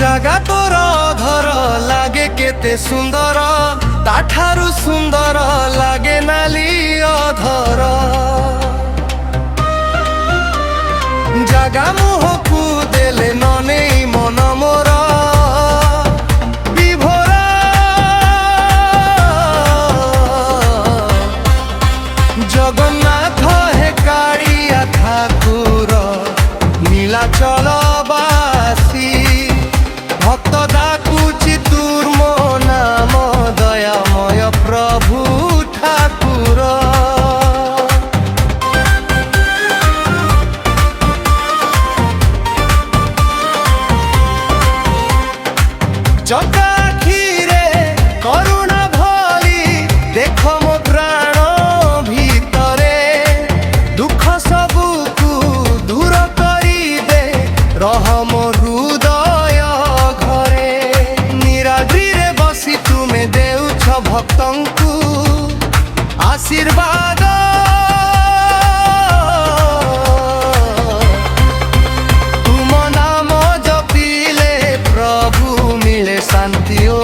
জাগা তোর ঘর লাগে কেতে সুন্দর, তাঠারু সুন্দর লাগে নালি অধর। জাগা মুহকু দেলে ননেই মন মোর বিভোরা। জগন্নাথ হে কাଳିয়া ঠাকুর নীলাচল বাসী, ভক্ত ডাকুছি তোর মো নাম দয়াময় প্রভু ঠাকুর। চকা আখিরে করুণা ভলি দেখ মো প্রাণ ভিতরে, দুঃখ সবুকু দূর করি দে রহ মো হৃদয় ঘরে। নিরাদ্রিরে বসি তুমে দেউছ ভক্তଙ୍କୁ আশীর্বাদ। তুম নাম জপিলে প্রভু মিলে শান্তি ও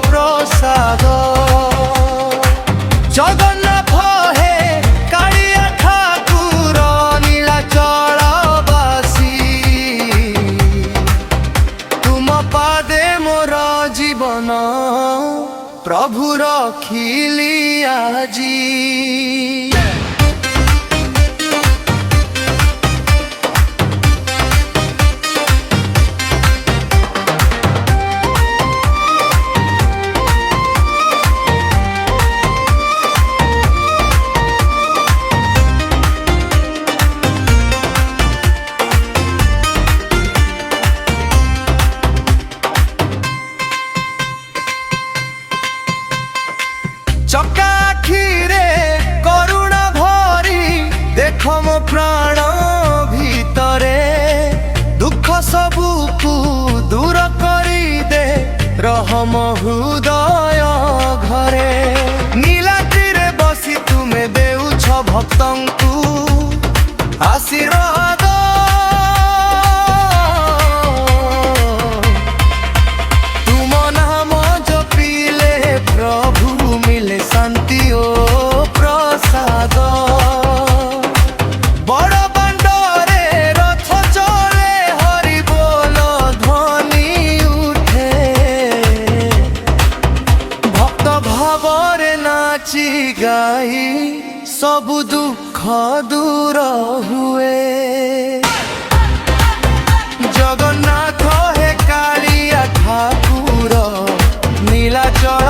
প্রসাদ। জগন্নাথ হে কাଳିয়া ঠাকুর নীলাচল বাসী, তুম পাদে মোর জীবন প্রভু রখিলি আজি। চকা আখিরে করুণা ভরি দেখ মো প্রাণ ভিতরে, দুঃখ সবুকু দূর করি দে রহ মো হৃদয় ঘরে। নীলাদ্রিরে বসি তুমে দেউছ ভক্তଙ୍କୁ আশীর্বাদ। তুম নাম জপিলে প্রভু মিলে শান্তি ও প্রসাদ। বড় বান্ডরে রথ চলে হরি বল ধ্বনি উঠে, ভক্ত ভাবরে নাচি গাই সবু দুঃখ দূর হুয়ে। জগন্নাথ হে কাଳିয়া ঠাকুর নীলাচল